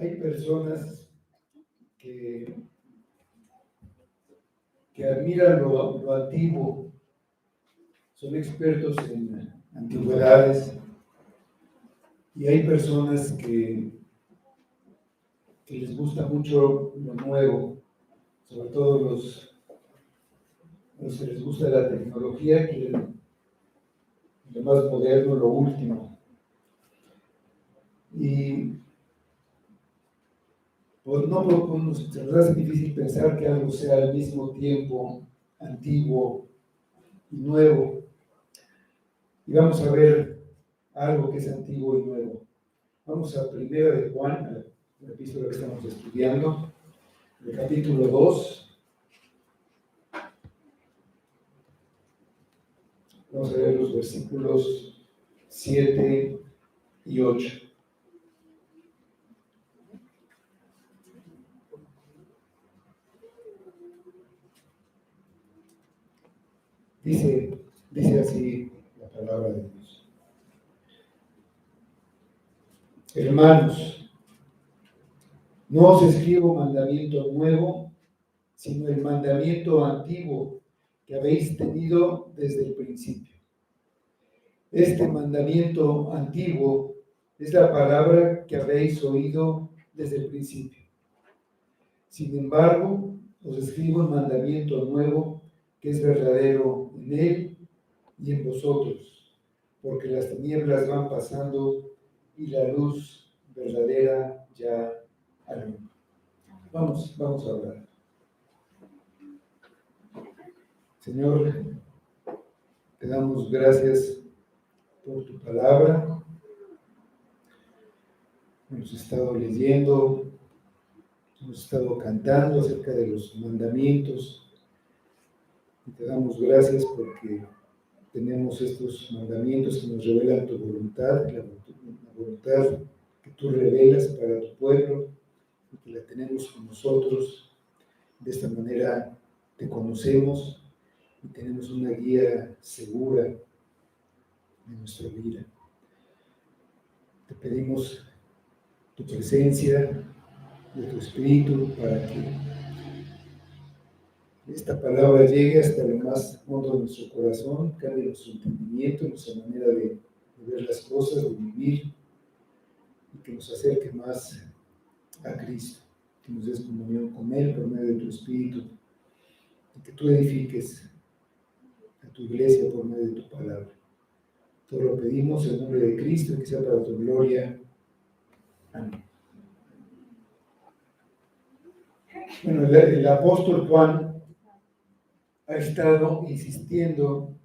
Hay personas que admiran lo antiguo, son expertos en antigüedades, y hay personas que les gusta mucho lo nuevo, sobre todo los que les gusta la tecnología, quieren lo más moderno, lo último. Y pues no, se nos hace difícil pensar que algo sea al mismo tiempo antiguo y nuevo. Y vamos a ver algo que es antiguo y nuevo. Vamos a 1 de Juan, la epístola que estamos estudiando, el capítulo 2. Vamos a ver los versículos 7 y 8. Dice así la palabra de Dios. Hermanos, no os escribo mandamiento nuevo, sino el mandamiento antiguo que habéis tenido desde el principio. Este mandamiento antiguo es la palabra que habéis oído desde el principio. Sin embargo, os escribo un mandamiento nuevo que es verdadero en él y en vosotros, porque las tinieblas van pasando y la luz verdadera ya alumbra. Vamos a orar. Señor, te damos gracias por tu palabra. Hemos estado leyendo, hemos estado cantando acerca de los mandamientos y te damos gracias porque tenemos estos mandamientos que nos revelan tu voluntad, la voluntad que tú revelas para tu pueblo y que la tenemos con nosotros. De esta manera te conocemos y tenemos una guía segura de nuestra vida. Te pedimos tu presencia, de tu Espíritu, para que esta palabra llegue hasta lo más hondo de nuestro corazón, cambie nuestro entendimiento, nuestra manera de ver las cosas, de vivir, y que nos acerque más a Cristo, que nos des comunión con Él por medio de tu Espíritu, y que tú edifiques a tu iglesia por medio de tu palabra. Todo lo pedimos en nombre de Cristo y que sea para tu gloria. Amén. Bueno, el apóstol Juan ha estado insistiendo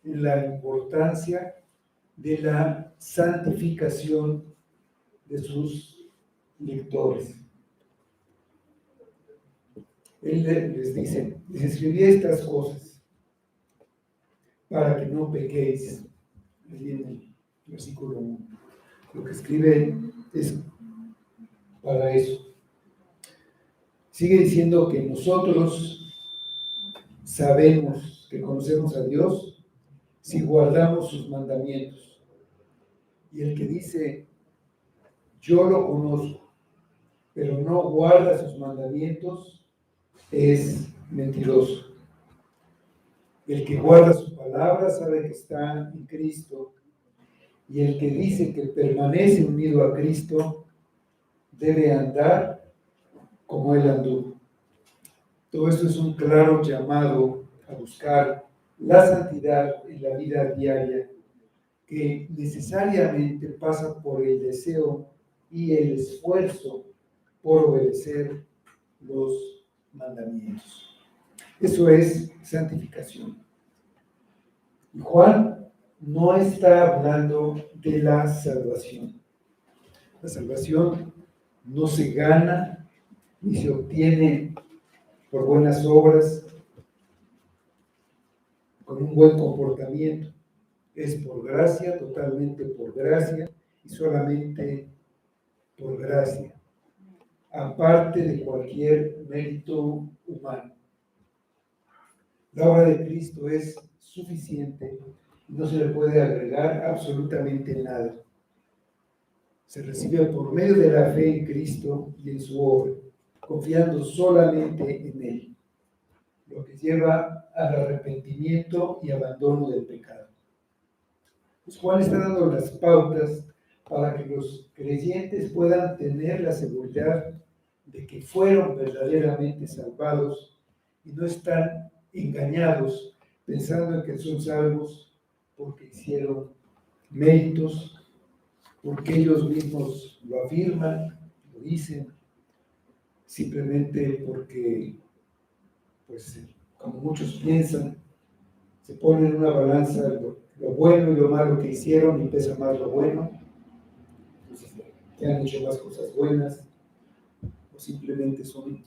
en la importancia de la santificación de sus lectores. Él les dice, les escribí estas cosas para que no pequéis. Ahí en el versículo 1. Lo que escribe es para eso. Sigue diciendo que nosotros sabemos que conocemos a Dios si guardamos sus mandamientos. Y el que dice, yo lo conozco, pero no guarda sus mandamientos, es mentiroso. El que guarda su palabra sabe que está en Cristo, y el que dice que permanece unido a Cristo debe andar como Él anduvo. Todo esto es un claro llamado a buscar la santidad en la vida diaria, que necesariamente pasa por el deseo y el esfuerzo por obedecer los mandamientos. Eso es santificación. Y Juan no está hablando de la salvación. La salvación no se gana ni se obtiene por buenas obras, con un buen comportamiento. Es por gracia, totalmente por gracia y solamente por gracia, aparte de cualquier mérito humano. La obra de Cristo es suficiente y no se le puede agregar absolutamente nada. se recibe por medio de la fe en Cristo y en su obra, confiando solamente en Él, lo que lleva al arrepentimiento y abandono del pecado. Pues Juan está dando las pautas para que los creyentes puedan tener la seguridad de que fueron verdaderamente salvados y no están engañados pensando en que son salvos porque hicieron méritos, porque ellos mismos lo afirman, lo dicen, simplemente porque, pues, como muchos piensan, se pone en una balanza lo bueno y lo malo que hicieron y pesa más lo bueno, entonces, que han hecho más cosas buenas o simplemente son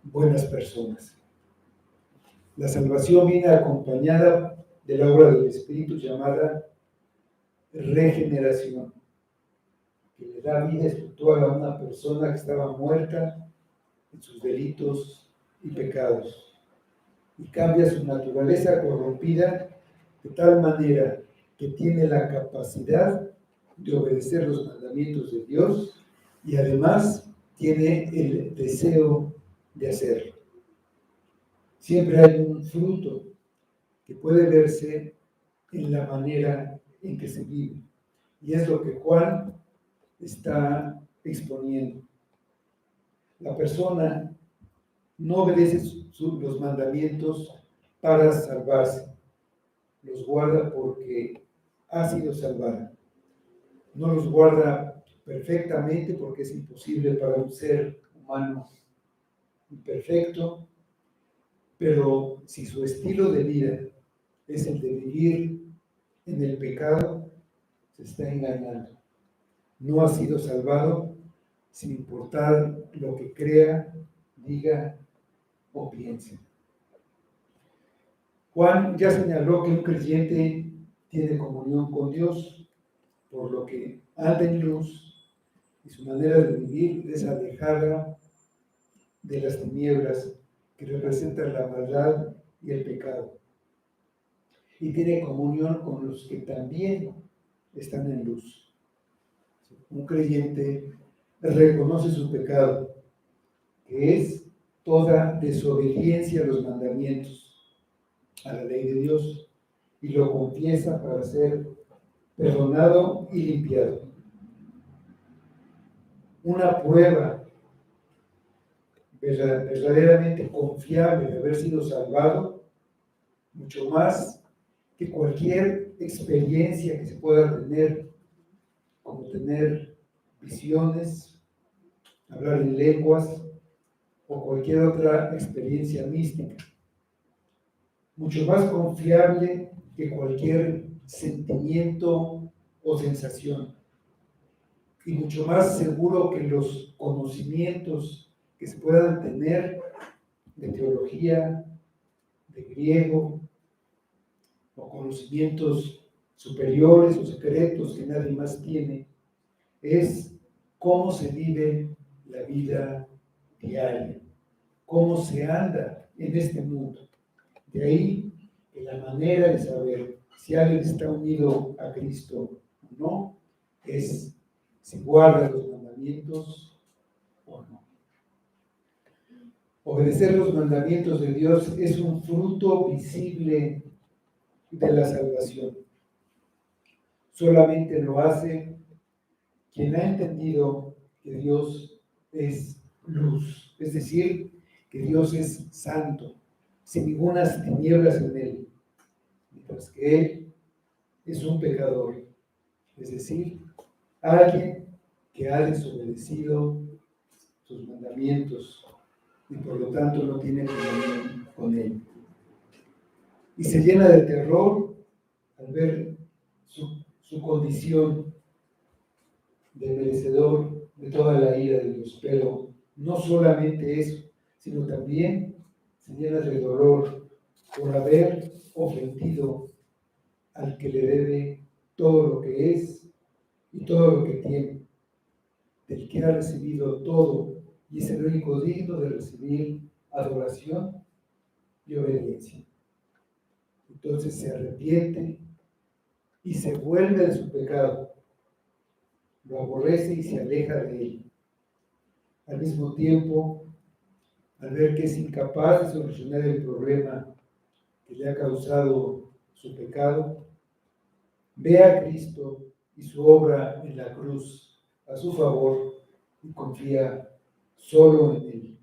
buenas personas. La salvación viene acompañada de la obra del Espíritu llamada regeneración, que le da vida espiritual a una persona que estaba muerta en sus delitos y pecados, y cambia su naturaleza corrompida de tal manera que tiene la capacidad de obedecer los mandamientos de Dios y además tiene el deseo de hacerlo. Siempre hay un fruto que puede verse en la manera en que se vive. Y es lo que Juan está exponiendo. La persona no obedece los mandamientos para salvarse. Los guarda porque ha sido salvada. No los guarda perfectamente porque es imposible para un ser humano imperfecto, pero si su estilo de vida es el de vivir en el pecado, se está engañando. No ha sido salvado sin importar lo que crea, diga o piense. Juan ya señaló que un creyente tiene comunión con Dios, por lo que anda en luz y su manera de vivir es alejada de las tinieblas que representan la maldad y el pecado. Y tiene comunión con los que también están en luz. Un creyente reconoce su pecado, que es toda desobediencia a los mandamientos, a la ley de Dios, y lo confiesa para ser perdonado y limpiado. Una prueba verdaderamente confiable de haber sido salvado, mucho más que cualquier experiencia que se pueda tener, como tener visiones, hablar en lenguas o cualquier otra experiencia mística. Mucho más confiable que cualquier sentimiento o sensación. Y mucho más seguro que los conocimientos que se puedan tener de teología, de griego, o conocimientos superiores o secretos que nadie más tiene, es cómo se vive la vida diaria, cómo se anda en este mundo. De ahí que la manera de saber si alguien está unido a Cristo o no es si guarda los mandamientos o no. Obedecer los mandamientos de Dios es un fruto visible de la salvación. Solamente lo hace quien ha entendido que Dios es luz, es decir, que Dios es santo, sin ninguna tinieblas en él, mientras que Él es un pecador, es decir, alguien que ha desobedecido sus mandamientos y por lo tanto no tiene comunión con Él. Y se llena de terror al ver su condición de merecedor de toda la ira de Dios, pero no solamente eso, sino también se llena de dolor por haber ofendido al que le debe todo lo que es y todo lo que tiene, del que ha recibido todo y es el único digno de recibir adoración y obediencia. Entonces se arrepiente y se vuelve de su pecado lo aborrece y se aleja de él. Al mismo tiempo, al ver que es incapaz de solucionar el problema que le ha causado su pecado, ve a Cristo y su obra en la cruz a su favor y confía solo en él,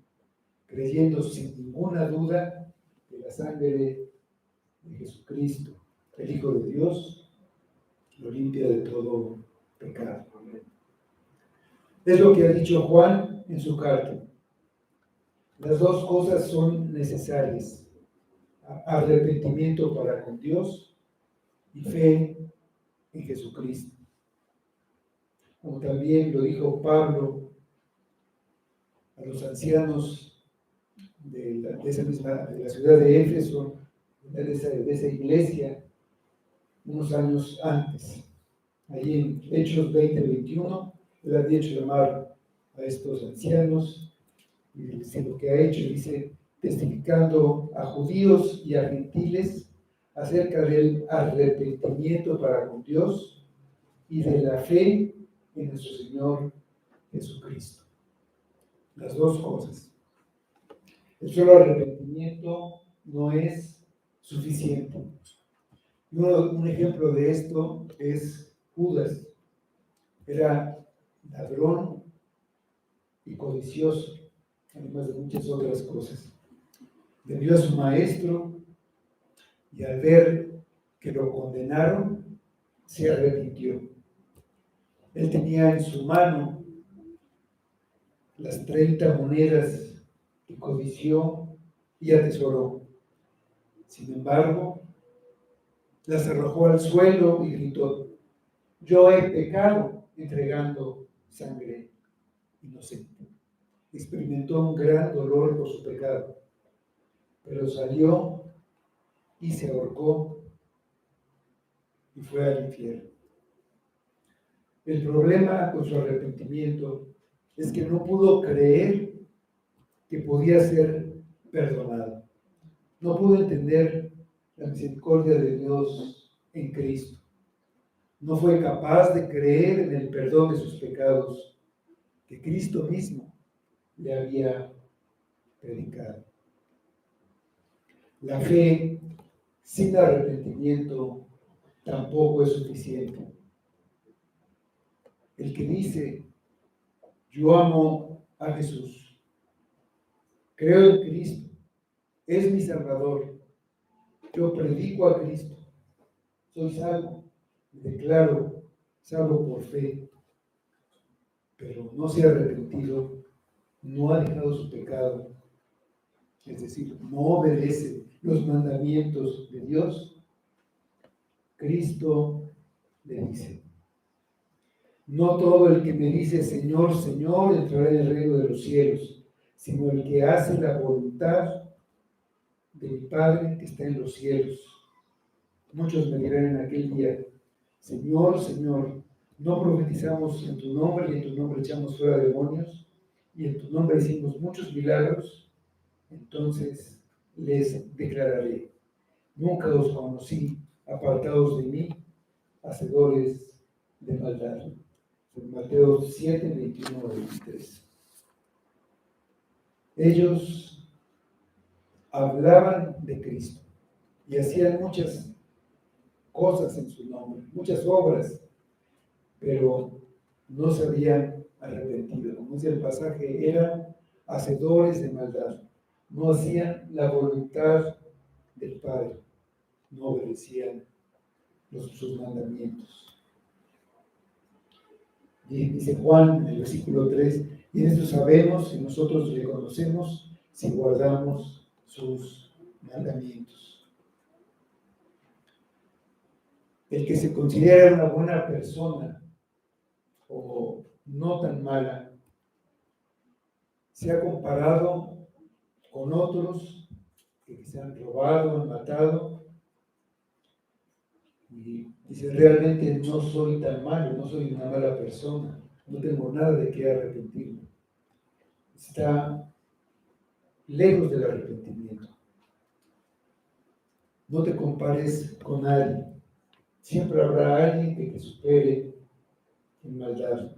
creyendo sin ninguna duda que la sangre de Jesucristo, el Hijo de Dios, lo limpia de todo pecado. Es lo que ha dicho Juan en su carta. Las dos cosas son necesarias: arrepentimiento para con Dios y fe en Jesucristo. Como también lo dijo Pablo a los ancianos de la ciudad de Éfeso, de esa iglesia, unos años antes. Allí en Hechos 20-21, él ha dicho llamar a estos ancianos, y dice lo que ha hecho, dice, testificando a judíos y a gentiles acerca del arrepentimiento para con Dios y de la fe en nuestro Señor Jesucristo. Las dos cosas. El solo arrepentimiento no es suficiente. Un ejemplo de esto es Judas. Era ladrón y codicioso, además de muchas otras cosas. Vendió a su maestro y al ver que lo condenaron, se arrepintió. Él tenía en su mano las 30 monedas que codició y atesoró. Sin embargo, las arrojó al suelo y gritó: yo he pecado entregando sangre inocente. Experimentó un gran dolor por su pecado, pero salió y se ahorcó y fue al infierno. El problema con su arrepentimiento es que no pudo creer que podía ser perdonado. No pudo entender la misericordia de Dios en Cristo. No fue capaz de creer en el perdón de sus pecados que Cristo mismo le había predicado. La fe sin arrepentimiento tampoco es suficiente. El que dice, yo amo a Jesús, creo en Cristo, es mi Salvador, yo predico a Cristo, soy salvo, me declaro salvo por fe, pero no se ha arrepentido, no ha dejado su pecado, es decir, no obedece los mandamientos de Dios, Cristo le dice, no todo el que me dice Señor, Señor, entrará en el reino de los cielos, sino el que hace la voluntad de mi Padre que está en los cielos. Muchos me dirán en aquel día, Señor, Señor, ¿no profetizamos en tu nombre y en tu nombre echamos fuera demonios y en tu nombre hicimos muchos milagros? Entonces les declararé, nunca os conocí, apartados de mí, hacedores de maldad. En Mateo 7, 21 a 23. Ellos hablaban de Cristo y hacían muchas cosas en su nombre, muchas obras, pero no se habían arrepentido. Como dice el pasaje, eran hacedores de maldad, no hacían la voluntad del Padre, no obedecían sus mandamientos. Y dice Juan en el versículo 3, y en esto sabemos y nosotros le conocemos si guardamos sus mandamientos. El que se considera una buena persona o no tan mala, se ha comparado con otros que se han robado, han matado, y dice, realmente no soy tan malo, no soy una mala persona, no tengo nada de qué arrepentirme. Está lejos del arrepentimiento. No te compares con alguien. Siempre habrá alguien que te supere en maldad.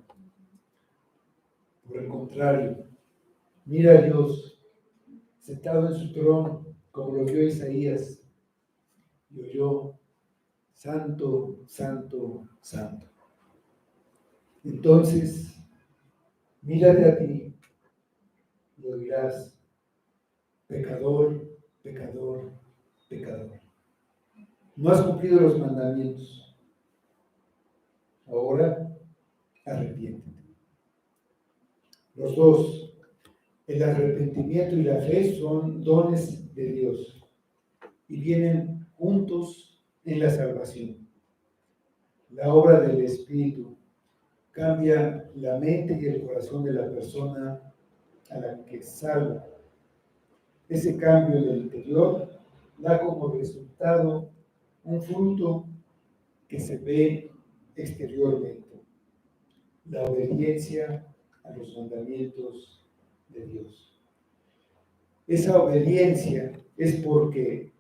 Por el contrario, mira a Dios sentado en su trono, como lo vio Isaías, y oyó: Santo, santo, santo. Entonces, mírate a ti y oirás: pecador, pecador, pecador. No has cumplido los mandamientos. Ahora, arrepiéntete. Los dos, el arrepentimiento y la fe, son dones de Dios y vienen juntos en la salvación. La obra del Espíritu cambia la mente y el corazón de la persona a la que salva. Ese cambio del interior da como resultado un fruto que se ve exteriormente: la obediencia a los mandamientos de Dios. Esa obediencia es porque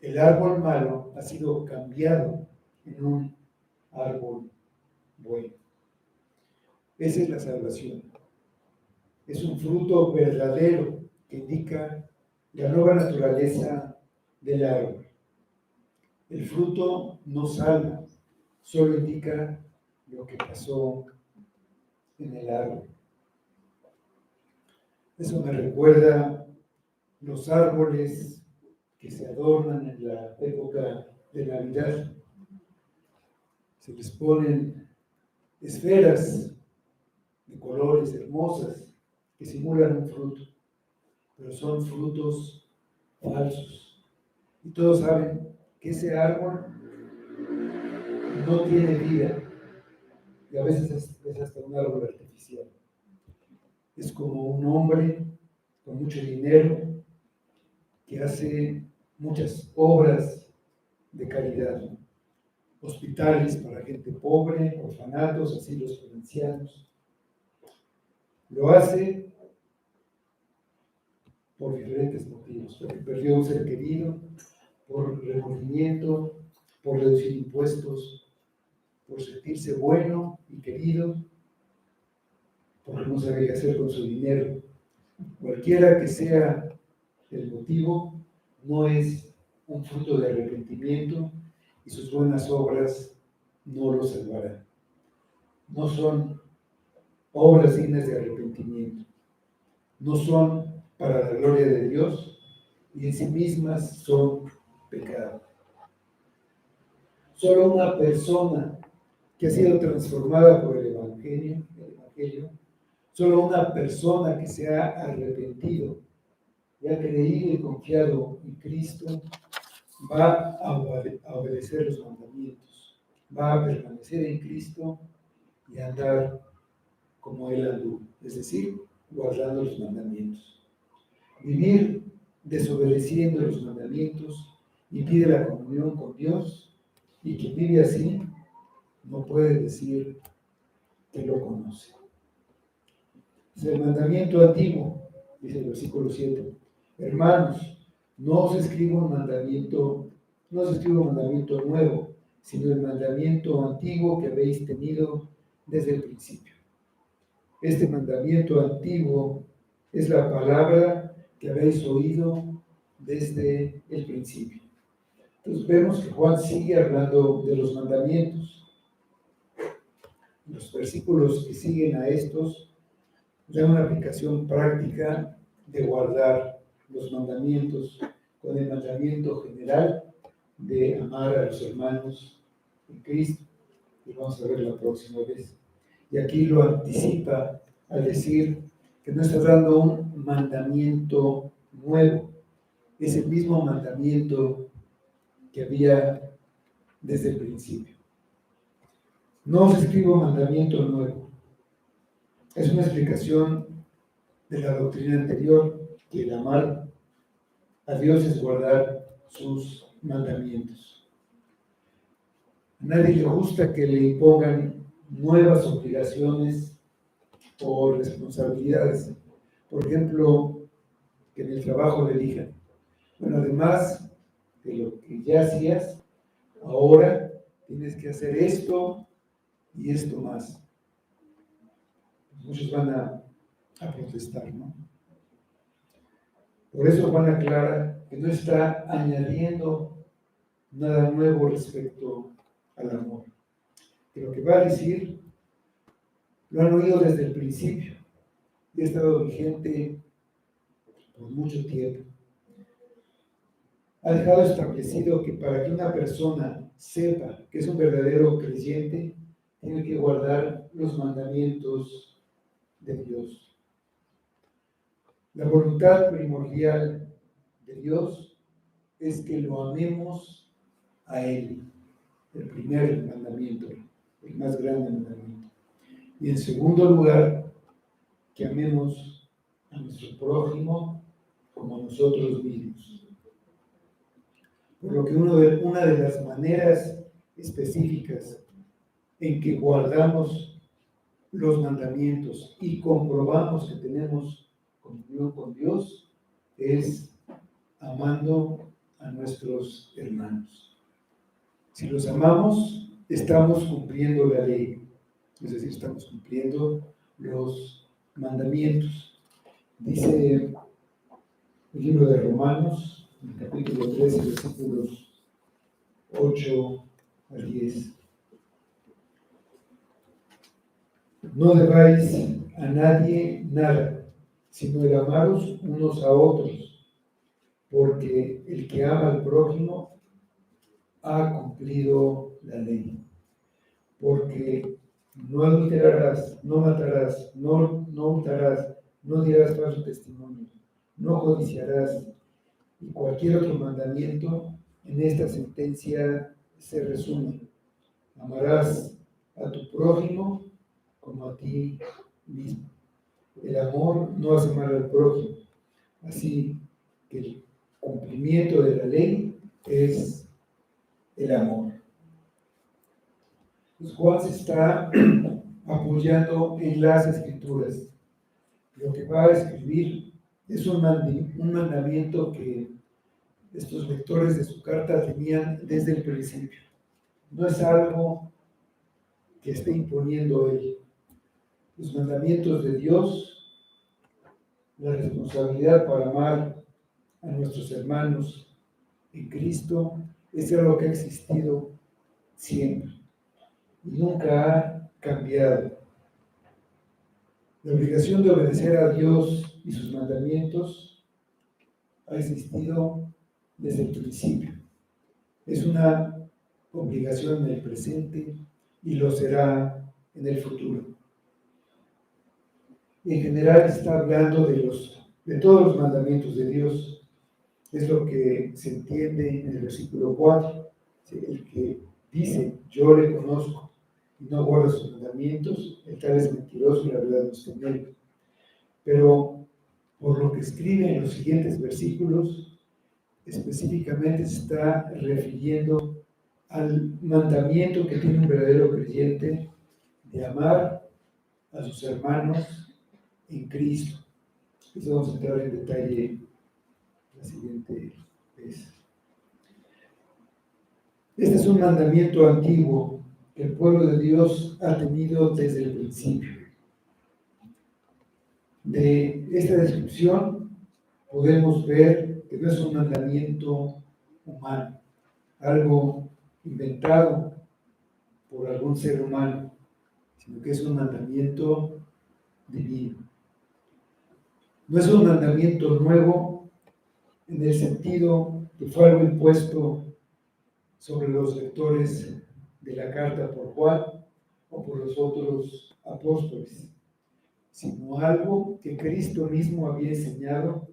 el árbol malo ha sido cambiado en un árbol bueno. Esa es la salvación. Es un fruto verdadero que indica la nueva naturaleza del árbol. El fruto no salva, solo indica lo que pasó en el árbol. Eso me recuerda los árboles que se adornan en la época de Navidad. Se les ponen esferas de colores hermosas que simulan un fruto, pero son frutos falsos. Y todos saben que ese árbol no tiene vida, y a veces es hasta un árbol artificial. Es como un hombre con mucho dinero que hace muchas obras de caridad: hospitales para gente pobre, orfanatos, asilos para ancianos. Lo hace por diferentes motivos: porque perdió un ser querido, por remordimiento, por reducir impuestos, por sentirse bueno y querido, porque no sabe qué hacer con su dinero. Cualquiera que sea el motivo, no es un fruto de arrepentimiento, y sus buenas obras no lo salvarán. No son obras dignas de arrepentimiento. No son para la gloria de Dios, y en sí mismas son pecado. Solo una persona que ha sido transformada por el Evangelio, solo una persona que se ha arrepentido y ha creído y confiado en Cristo, va a obedecer los mandamientos, va a permanecer en Cristo y andar como Él anduvo, es decir, guardando los mandamientos. Vivir desobedeciendo los mandamientos impide la comunión con Dios, y quien vive así no puede decir que lo conoce. Es el mandamiento antiguo, dice el versículo 7. Hermanos, no os escribo un mandamiento nuevo, sino el mandamiento antiguo que habéis tenido desde el principio. Este mandamiento antiguo es la palabra que habéis oído desde el principio. Entonces vemos que Juan sigue hablando de los mandamientos. Los versículos que siguen a estos dan una aplicación práctica de guardar los mandamientos, con el mandamiento general de amar a los hermanos en Cristo, que vamos a ver la próxima vez. Y aquí lo anticipa al decir que no está dando un mandamiento nuevo, es el mismo mandamiento que había desde el principio. No os escribo mandamiento nuevo. Es una explicación de la doctrina anterior, que el amar a Dios es guardar sus mandamientos. A nadie le gusta que le impongan nuevas obligaciones o responsabilidades. Por ejemplo, que en el trabajo le digan: bueno, además de lo que ya hacías, ahora tienes que hacer esto y esto más. Muchos van a protestar, ¿no? Por eso Juan aclara que no está añadiendo nada nuevo respecto al amor. Que lo que va a decir lo han oído desde el principio y ha estado vigente por mucho tiempo. Ha dejado establecido que para que una persona sepa que es un verdadero creyente, tiene que guardar los mandamientos de Dios. La voluntad primordial de Dios es que lo amemos a Él, el primer mandamiento, el más grande mandamiento. Y en segundo lugar, que amemos a nuestro prójimo como a nosotros mismos. Por lo que una de las maneras específicas en que guardamos los mandamientos y comprobamos que tenemos comunión con Dios es amando a nuestros hermanos. Si los amamos, estamos cumpliendo la ley, es decir, estamos cumpliendo los mandamientos. Dice el libro de Romanos, en el capítulo 13, versículos 8 al 10. No debáis a nadie nada, sino el amaros unos a otros, porque el que ama al prójimo ha cumplido la ley. Porque no adulterarás, no matarás, no hurtarás, no dirás falso testimonio, no codiciarás, y cualquier otro mandamiento en esta sentencia se resume: amarás a tu prójimo como a ti mismo. El amor no hace mal al prójimo, así que el cumplimiento de la ley es el amor. Pues Juan se está apoyando en las Escrituras. Lo que va a escribir es un mandamiento que estos lectores de su carta tenían desde el principio. No es algo que esté imponiendo él. Los mandamientos de Dios, la responsabilidad para amar a nuestros hermanos en Cristo, es algo que ha existido siempre y nunca ha cambiado. La obligación de obedecer a Dios y sus mandamientos ha existido desde el principio. Es una obligación en el presente y lo será en el futuro. En general está hablando de todos los mandamientos de Dios. Es lo que se entiende en el versículo 4. El que dice, yo le conozco, y no guarda sus mandamientos, el tal es mentiroso y la verdad no está en él. Pero por lo que escribe en los siguientes versículos, específicamente se está refiriendo al mandamiento que tiene un verdadero creyente de amar a sus hermanos en Cristo. Eso vamos a entrar en detalle la siguiente vez. Este es un mandamiento antiguo que el pueblo de Dios ha tenido desde el principio. De esta descripción podemos ver que no es un mandamiento humano, algo inventado por algún ser humano, sino que es un mandamiento divino. No es un mandamiento nuevo en el sentido que fue algo impuesto sobre los lectores de la carta por Juan o por los otros apóstoles, sino algo que Cristo mismo había enseñado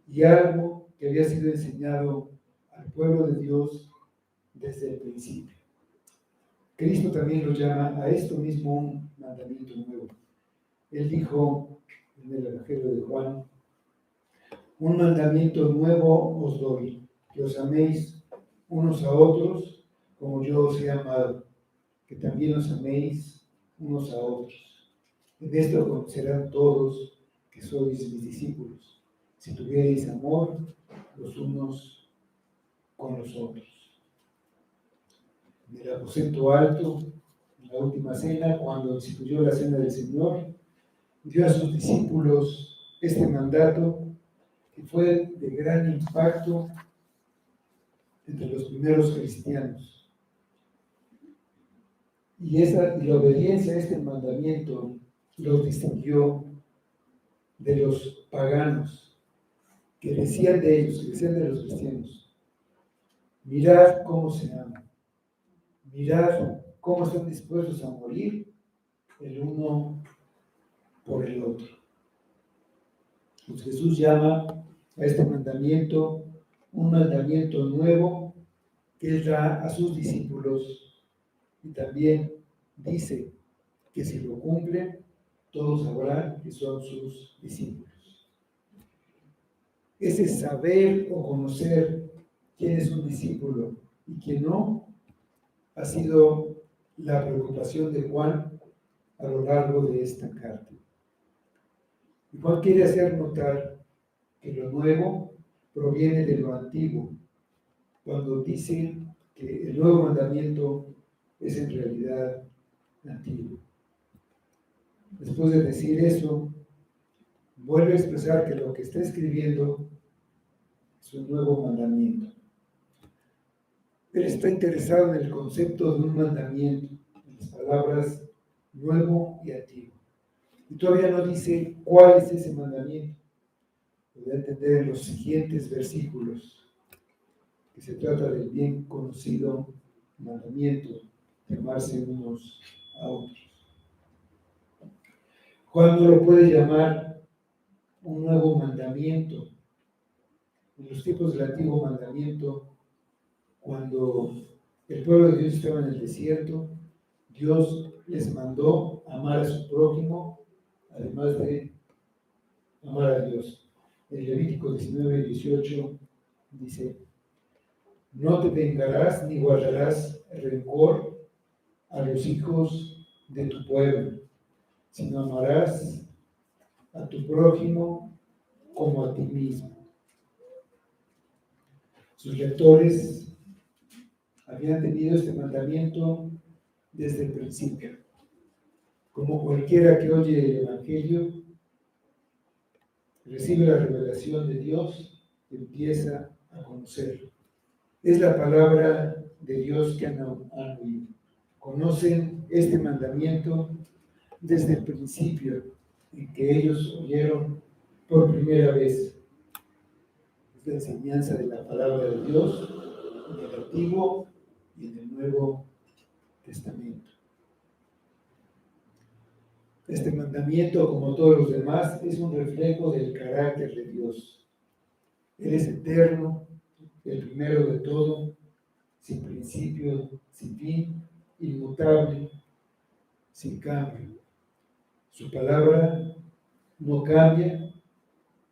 y algo que había sido enseñado al pueblo de Dios desde el principio. Cristo también lo llama a esto mismo un mandamiento nuevo. Él dijo en el Evangelio de Juan: un mandamiento nuevo os doy, que os améis unos a otros como yo os he amado, que también os améis unos a otros. En esto conocerán todos que sois mis discípulos, si tuvierais amor los unos con los otros. En el aposento alto, En la última cena, cuando instituyó la cena del Señor, dio a sus discípulos este mandato que fue de gran impacto entre los primeros cristianos. Y la obediencia a este mandamiento los distinguió de los paganos, que decían de ellos, que decían de los cristianos: mirad cómo se aman, mirad cómo están dispuestos a morir el uno por el otro. Pues Jesús llama a este mandamiento un mandamiento nuevo que Él da a sus discípulos, y también dice que si lo cumplen, todos sabrán que son sus discípulos. Ese saber o conocer quién es un discípulo y quién no ha sido la preocupación de Juan a lo largo de esta carta. Y Juan quiere hacer notar que lo nuevo proviene de lo antiguo, cuando dice que el nuevo mandamiento es en realidad antiguo. Después de decir eso, vuelve a expresar que lo que está escribiendo es un nuevo mandamiento. Él está interesado en el concepto de un mandamiento, en las palabras nuevo y antiguo. Y todavía no dice cuál es ese mandamiento. Lo voy a entender en los siguientes versículos, que se trata del bien conocido mandamiento de amarse unos a otros. Juan no lo puede llamar un nuevo mandamiento. En los tiempos del antiguo mandamiento, cuando el pueblo de Dios estaba en el desierto, Dios les mandó amar a su prójimo, además de amar a Dios. En Levítico 19 y 18 dice: no te vengarás ni guardarás rencor a los hijos de tu pueblo, sino amarás a tu prójimo como a ti mismo. Sus lectores habían tenido este mandamiento desde el principio. Como cualquiera que oye el Evangelio, recibe la revelación de Dios y empieza a conocerlo. Es la palabra de Dios que han oído. Conocen este mandamiento desde el principio en que ellos oyeron por primera vez. Es la enseñanza de la palabra de Dios en el Antiguo y en el Nuevo Testamento. Este mandamiento, como todos los demás, es un reflejo del carácter de Dios. Él es eterno, el primero de todo, sin principio, sin fin, inmutable, sin cambio. Su palabra no cambia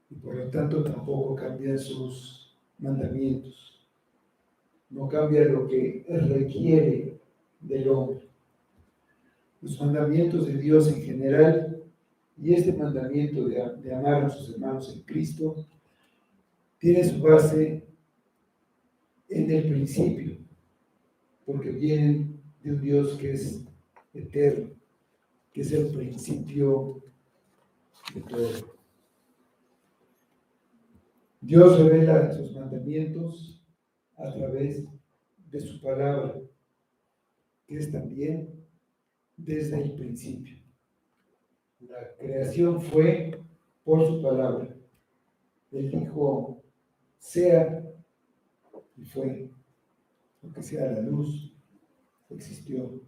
y por lo tanto tampoco cambian sus mandamientos. No cambia lo que requiere del hombre. Los mandamientos de Dios en general y este mandamiento de amar a sus hermanos en Cristo tiene su base en el principio, porque vienen de un Dios que es eterno, que es el principio de todo. Dios revela sus mandamientos a través de su palabra, que es también desde el principio. La creación fue por su palabra. Él dijo: sea, y fue. Lo que sea la luz, existió.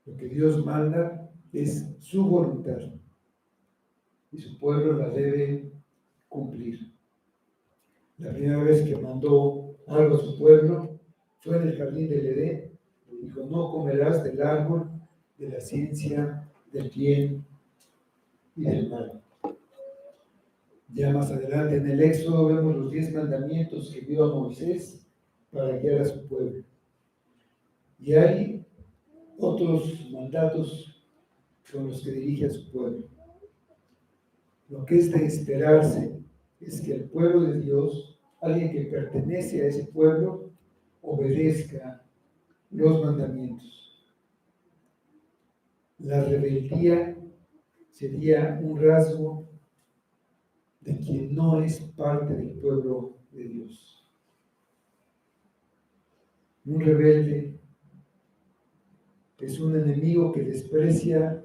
Lo que Dios manda es su voluntad y su pueblo la debe cumplir. La primera vez que mandó algo a su pueblo fue en el jardín del Edén. Le dijo: no comerás del árbol de la ciencia del bien y del mal. Ya más adelante en el Éxodo vemos los 10 mandamientos que dio a Moisés para guiar a su pueblo. Y hay otros mandatos con los que dirige a su pueblo. Lo que es de esperarse es que el pueblo de Dios, alguien que pertenece a ese pueblo, obedezca los mandamientos. La rebeldía sería un rasgo de quien no es parte del pueblo de Dios. Un rebelde es un enemigo que desprecia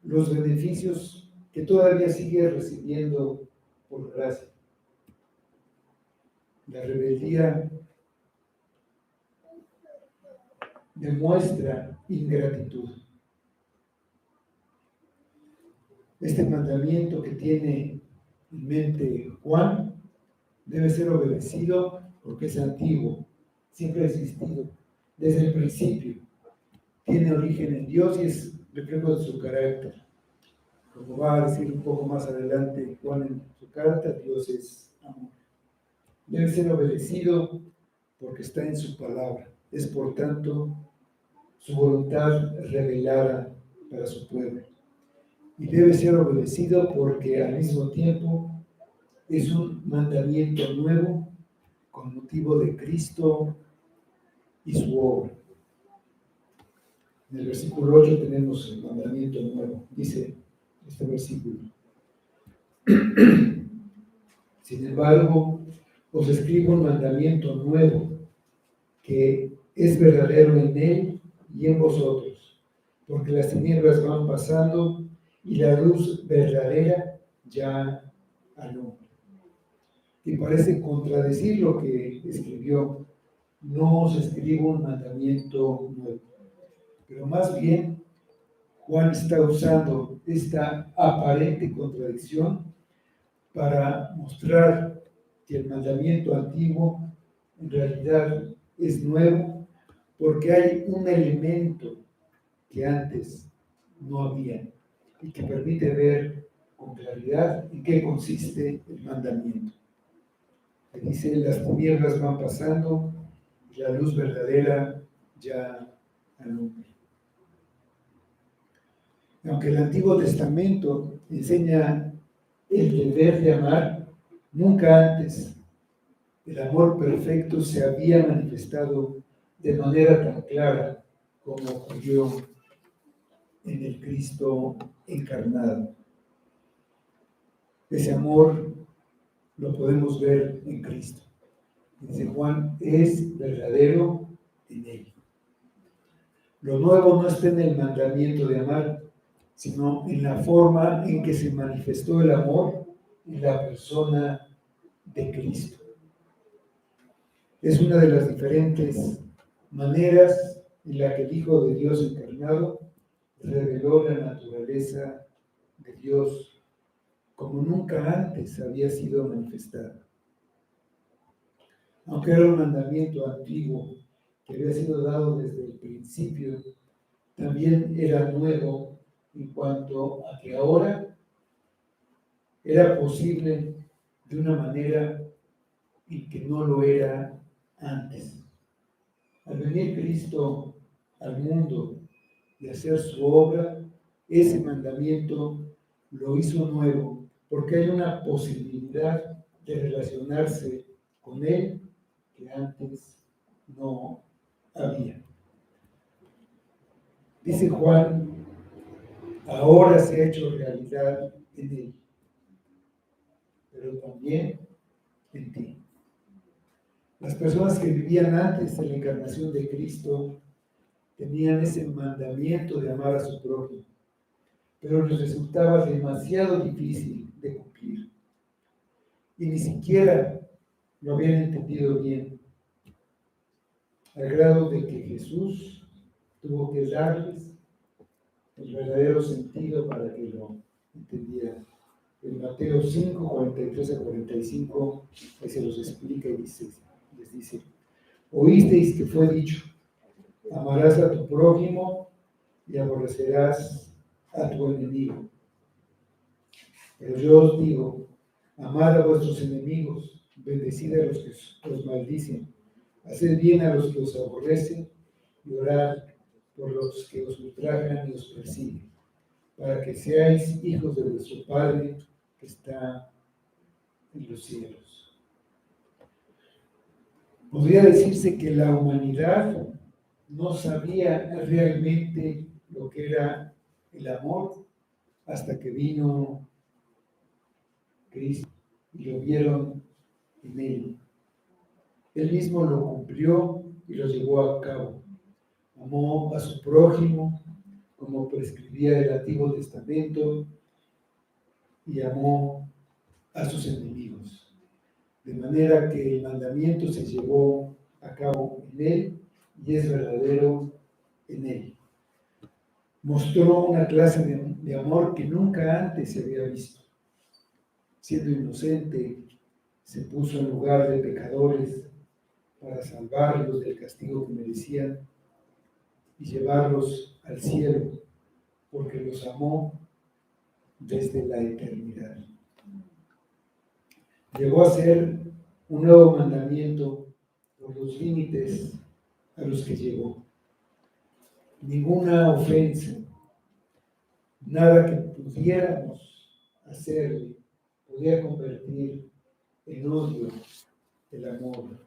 los beneficios que todavía sigue recibiendo por gracia. La rebeldía demuestra ingratitud. Este mandamiento que tiene en mente Juan debe ser obedecido porque es antiguo, siempre ha existido, desde el principio. Tiene origen en Dios y es reflejo de su carácter. Como va a decir un poco más adelante Juan en su carta, Dios es amor. Debe ser obedecido porque está en su palabra. Es por tanto su voluntad revelada para su pueblo. Y debe ser obedecido porque al mismo tiempo es un mandamiento nuevo con motivo de Cristo y su obra. En el versículo 8 tenemos el mandamiento nuevo. Dice este versículo: sin embargo, os escribo un mandamiento nuevo, que es verdadero en él y en vosotros, porque las tinieblas van pasando y la luz verdadera ya alumbra. Y parece contradecir lo que escribió: no os escribo un mandamiento nuevo. Pero más bien, Juan está usando esta aparente contradicción para mostrar que el mandamiento antiguo en realidad es nuevo, porque hay un elemento que antes no había y que permite ver con claridad en qué consiste el mandamiento. Que dice: las tinieblas van pasando y la luz verdadera ya alumbra. Aunque el Antiguo Testamento enseña el deber de amar, nunca antes el amor perfecto se había manifestado de manera tan clara como ocurrió en el Cristo encarnado. Ese amor lo podemos ver en Cristo. Dice Juan: es verdadero en él. Lo nuevo no está en el mandamiento de amar, sino en la forma en que se manifestó el amor en la persona de Cristo. Es una de las diferentes maneras en la que el Hijo de Dios encarnado reveló la naturaleza de Dios como nunca antes había sido manifestada. Aunque era un mandamiento antiguo que había sido dado desde el principio, también era nuevo en cuanto a que ahora era posible de una manera en que no lo era antes. Al venir Cristo al mundo y hacer su obra, ese mandamiento lo hizo nuevo, porque hay una posibilidad de relacionarse con Él que antes no había. Dice Juan: ahora se ha hecho realidad en Él, pero también en ti. Las personas que vivían antes de la encarnación de Cristo tenían ese mandamiento de amar a su prójimo, pero les resultaba demasiado difícil de cumplir. Y ni siquiera lo habían entendido bien, al grado de que Jesús tuvo que darles el verdadero sentido para que lo entendieran. En Mateo 5, 43 a 45, ahí se los explica y les dice: oísteis que fue dicho, amarás a tu prójimo y aborrecerás a tu enemigo. Pero yo os digo: amad a vuestros enemigos, bendecid a los que os maldicen, haced bien a los que os aborrecen y orad por los que os ultrajan y os persiguen, para que seáis hijos de vuestro Padre que está en los cielos. Podría decirse que la humanidad no sabía realmente lo que era el amor hasta que vino Cristo y lo vieron en él. Él mismo lo cumplió y lo llevó a cabo. Amó a su prójimo, como prescribía el Antiguo Testamento, y amó a sus enemigos. De manera que el mandamiento se llevó a cabo en él y es verdadero en él. Mostró una clase de amor que nunca antes se había visto. Siendo inocente, se puso en lugar de pecadores para salvarlos del castigo que merecían y llevarlos al cielo, porque los amó desde la eternidad. Llegó a ser un nuevo mandamiento por los límites a los que llegó. Ninguna ofensa, nada que pudiéramos hacerle, podía convertir en odio el amor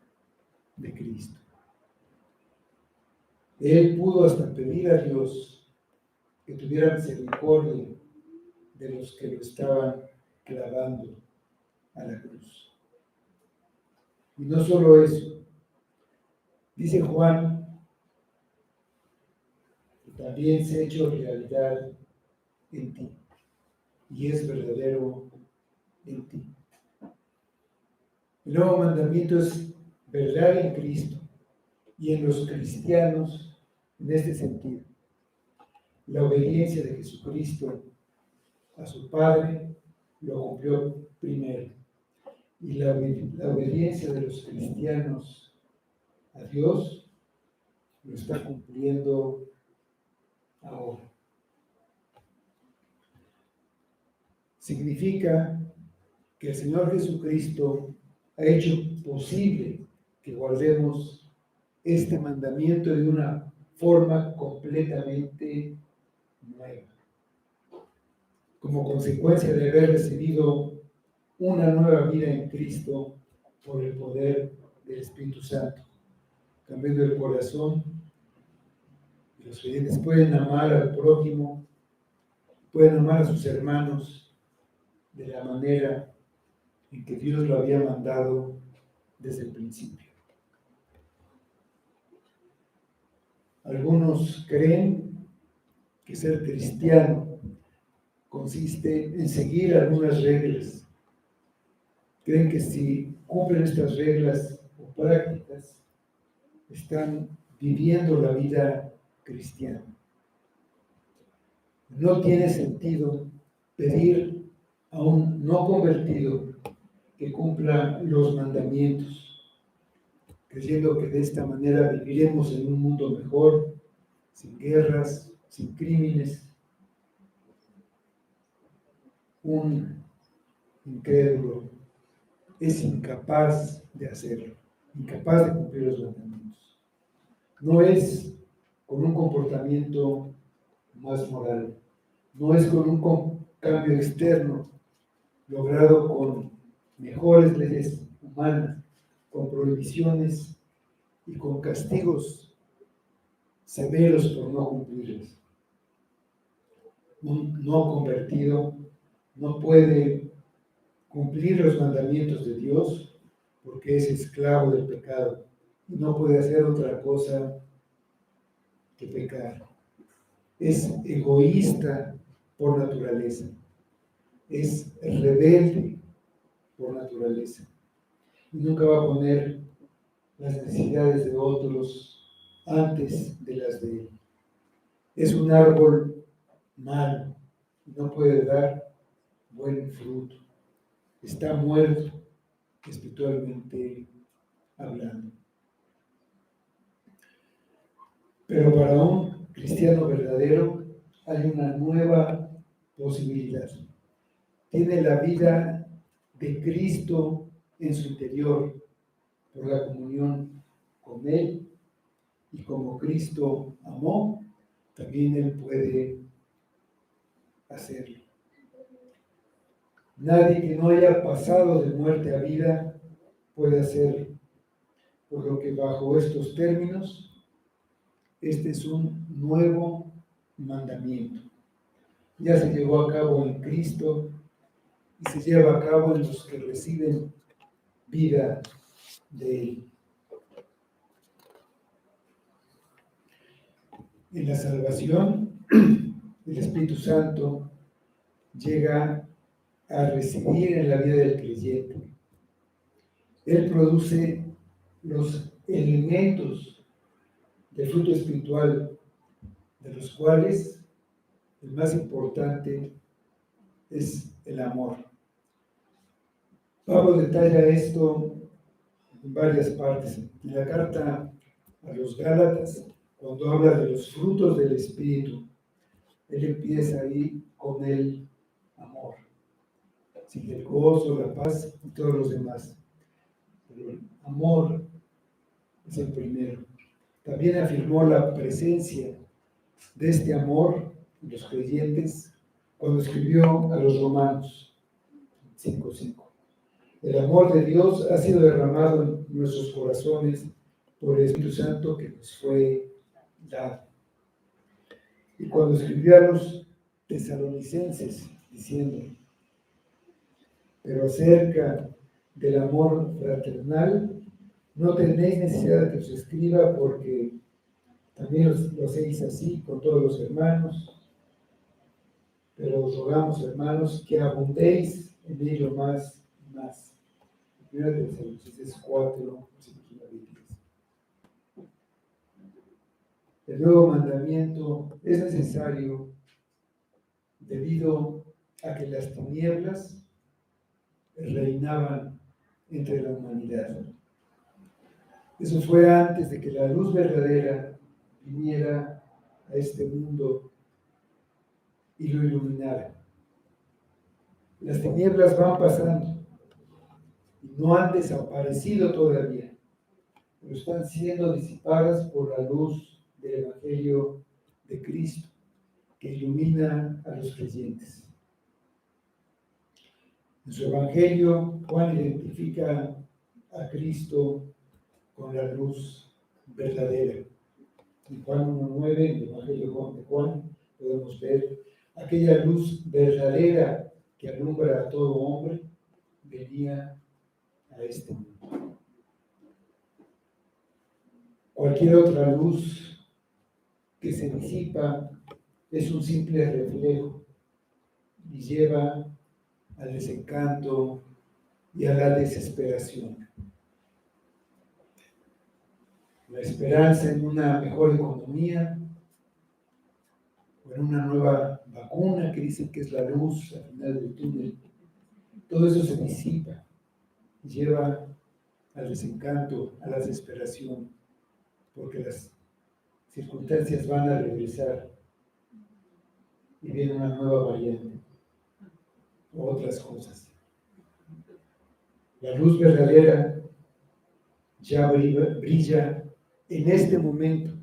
de Cristo. Él pudo hasta pedir a Dios que tuviera misericordia de los que lo estaban clavando a la cruz. Y no solo eso, dice Juan, que también se ha hecho realidad en ti, y es verdadero en ti. El nuevo mandamiento es verdad en Cristo y en los cristianos en este sentido. La obediencia de Jesucristo a su Padre lo cumplió primero. Y la obediencia de los cristianos a Dios lo está cumpliendo ahora. Significa que el Señor Jesucristo ha hecho posible que guardemos este mandamiento de una forma completamente nueva. Como consecuencia de haber recibido una nueva vida en Cristo por el poder del Espíritu Santo, cambiando el corazón. Los creyentes pueden amar al prójimo, pueden amar a sus hermanos de la manera en que Dios lo había mandado desde el principio. Algunos creen que ser cristiano consiste en seguir algunas reglas. Creen que si cumplen estas reglas o prácticas, están viviendo la vida cristiana. No tiene sentido pedir a un no convertido que cumpla los mandamientos, creyendo que de esta manera viviremos en un mundo mejor, sin guerras, sin crímenes. Un incrédulo es incapaz de hacerlo, incapaz de cumplir los mandamientos. No es con un comportamiento más moral, no es con un cambio externo logrado con mejores leyes humanas, con prohibiciones y con castigos severos por no cumplirlas. Un no convertido no puede cumplir los mandamientos de Dios porque es esclavo del pecado y no puede hacer otra cosa que pecar. Es egoísta por naturaleza, es rebelde por naturaleza y nunca va a poner las necesidades de otros antes de las de él. Es un árbol malo y no puede dar buen fruto. Está muerto espiritualmente hablando. Pero para un cristiano verdadero hay una nueva posibilidad. Tiene la vida de Cristo en su interior por la comunión con Él, y como Cristo amó, también Él puede hacerlo. Nadie que no haya pasado de muerte a vida puede hacerlo, por lo que bajo estos términos, este es un nuevo mandamiento. ya se llevó a cabo en Cristo y se lleva a cabo en los que reciben vida de Él. En la salvación, el Espíritu Santo llega a residir en la vida del creyente. Él produce los elementos del fruto espiritual, de los cuales el más importante es el amor. Pablo detalla esto en varias partes. En la carta a los Gálatas, cuando habla de los frutos del Espíritu, él empieza ahí con el amor. Sigue el gozo, la paz y todos los demás. Pero el amor es el primero. También afirmó la presencia de este amor en los creyentes cuando escribió a los Romanos 5:5. El amor de Dios ha sido derramado en nuestros corazones por el Espíritu Santo que nos fue dado. Y cuando escribió a los tesalonicenses diciendo, pero acerca del amor fraternal, no tenéis necesidad de que os escriba porque también lo hacéis así con todos los hermanos, pero os rogamos, hermanos, que abundéis en ello más y más. 1 Tesalonicenses 4, versículos 1 y 10. El nuevo mandamiento es necesario debido a que las tinieblas reinaban entre la humanidad. Eso fue antes de que la luz verdadera viniera a este mundo y lo iluminara. Las tinieblas van pasando y no han desaparecido todavía, pero están siendo disipadas por la luz del Evangelio de Cristo, que ilumina a los creyentes. En su Evangelio, Juan identifica a Cristo con la luz verdadera. En Juan 1:9, en el Evangelio de Juan, podemos ver aquella luz verdadera que alumbra a todo hombre, venía a este mundo. Cualquier otra luz que se disipa es un simple reflejo y lleva al desencanto y a la desesperación. La esperanza en una mejor economía o en una nueva vacuna que dicen que es la luz al final del túnel, todo eso se disipa y lleva al desencanto, a la desesperación, porque las circunstancias van a regresar y viene una nueva variante o otras cosas. La luz verdadera ya brilla en este momento.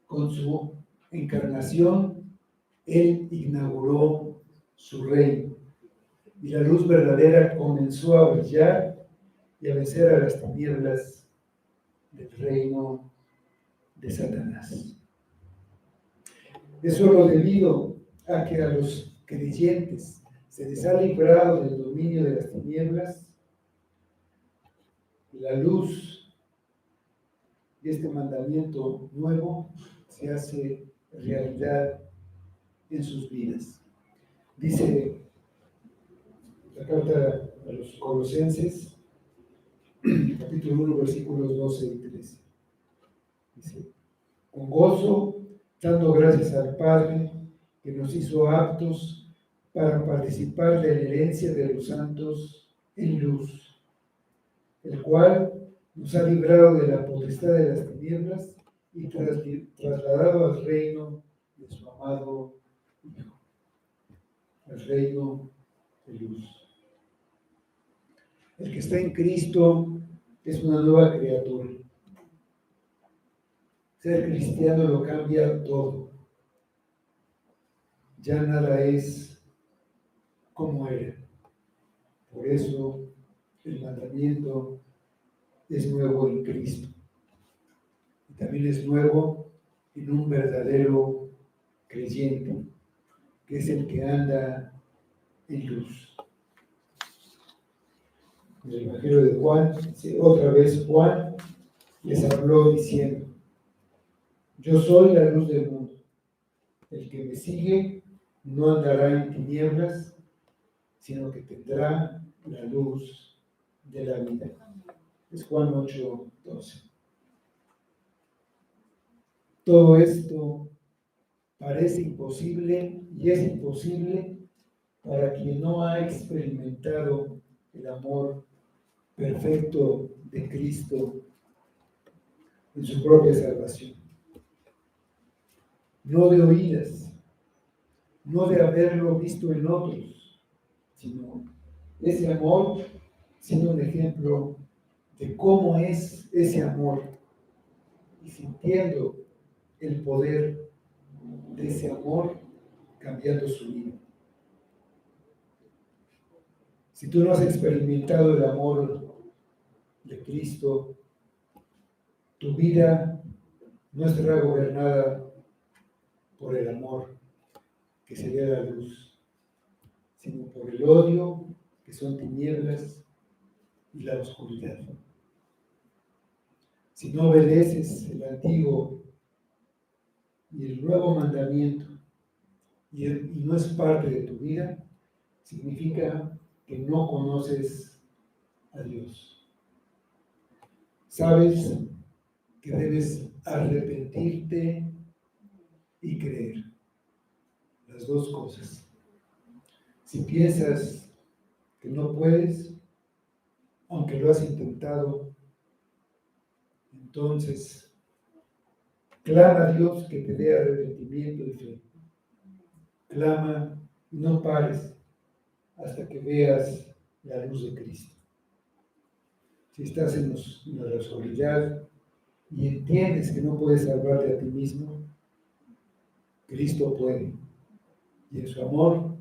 Con su encarnación, Él inauguró su reino y la luz verdadera comenzó a brillar y a vencer a las tinieblas del reino de Satanás. Es solo debido a que a los creyentes se les ha librado del dominio de las tinieblas, la luz de este mandamiento nuevo se hace realidad en sus vidas. Dice la carta a los Colosenses, capítulo 1, versículos 12 y 13. Dice, con gozo, dando gracias al Padre, que nos hizo aptos para participar de la herencia de los santos en luz, el cual nos ha librado de la potestad de las tinieblas y trasladado al reino de su amado Hijo, al reino de luz. El que está en Cristo es una nueva criatura. Ser cristiano lo cambia todo. Ya nada es como era. Por eso el mandamiento es nuevo en Cristo. Y también es nuevo en un verdadero creyente. que es el que anda en luz. En el Evangelio de Juan, otra vez Juan les habló diciendo: yo soy la luz del mundo. El que me sigue no andará en tinieblas, sino que tendrá la luz de la vida. Es Juan 8:12. Todo esto parece imposible y es imposible para quien no ha experimentado el amor perfecto de Cristo en su propia salvación. No de oídas, no de haberlo visto en otros, sino ese amor siendo un ejemplo de cómo es ese amor y sintiendo el poder de ese amor cambiando su vida. Si tú no has experimentado el amor de Cristo, tu vida no estará gobernada por el amor, que sería la luz, sino por el odio, que son tinieblas, y la oscuridad. Si no obedeces el antiguo y el nuevo mandamiento, y no es parte de tu vida, significa que no conoces a Dios. Sabes que debes arrepentirte y creer. Las dos cosas. Si piensas que no puedes, aunque lo has intentado, entonces clama a Dios que te dé arrepentimiento y fe. Clama y no pares hasta que veas la luz de Cristo. Si estás en la oscuridad y entiendes que no puedes salvarte a ti mismo, Cristo puede. Y en su amor,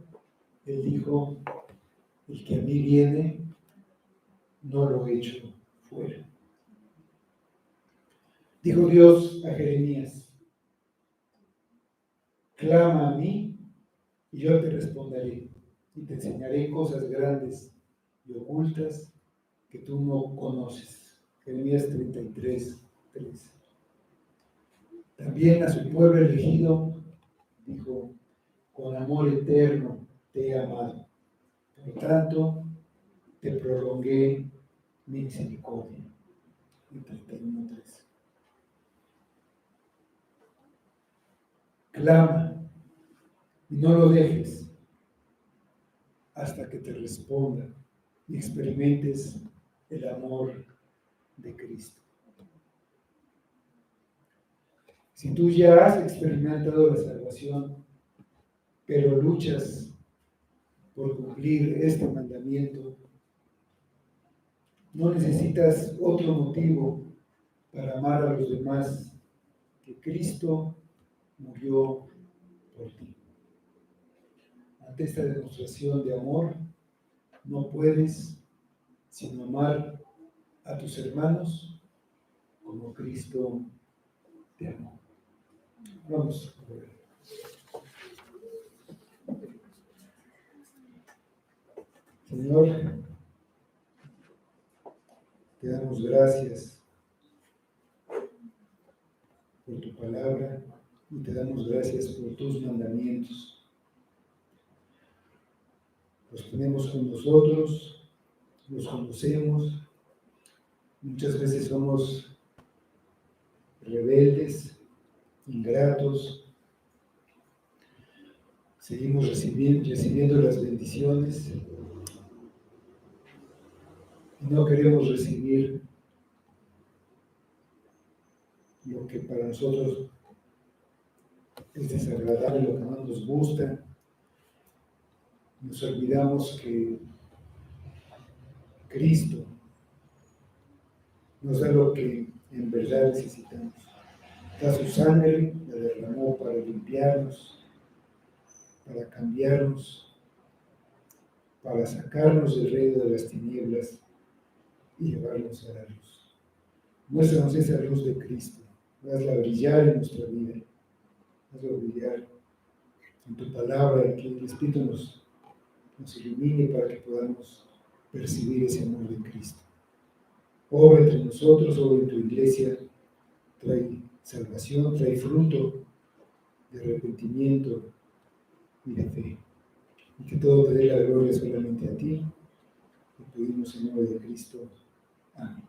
Él dijo: el que a mí viene, no lo echo fuera. Dijo Dios a Jeremías: clama a mí y yo te responderé y te enseñaré cosas grandes y ocultas que tú no conoces. Jeremías 33:3. También a su pueblo elegido dijo: con amor eterno te he amado, por tanto te prolongué mi misericordia. En 31:3. Clama y no lo dejes hasta que te responda y experimentes el amor de Cristo. Si tú ya has experimentado la salvación, pero luchas por cumplir este mandamiento, no necesitas otro motivo para amar a los demás que Cristo murió por ti. Ante esta demostración de amor, no puedes sino amar a tus hermanos como Cristo te amó. Vamos a ver. Señor, te damos gracias por tu palabra y te damos gracias por tus mandamientos. Los tenemos con nosotros, los conocemos, muchas veces somos rebeldes, ingratos, seguimos recibiendo las bendiciones y no queremos recibir lo que para nosotros es desagradable, lo que no nos gusta. Nos olvidamos que Cristo nos da lo que en verdad necesitamos. Da su sangre, la derramó para limpiarnos, para cambiarnos, para sacarnos del reino de las tinieblas y llevarnos a la luz. Muéstranos esa luz de Cristo, hazla brillar en nuestra vida, hazla brillar en tu palabra, y que el Espíritu nos ilumine para que podamos percibir ese amor de Cristo. Obra entre nosotros, obra en tu iglesia, trae salvación, trae fruto de arrepentimiento y de fe. Y que todo te dé la gloria solamente a ti. Lo pedimos en nombre de Cristo. Amén.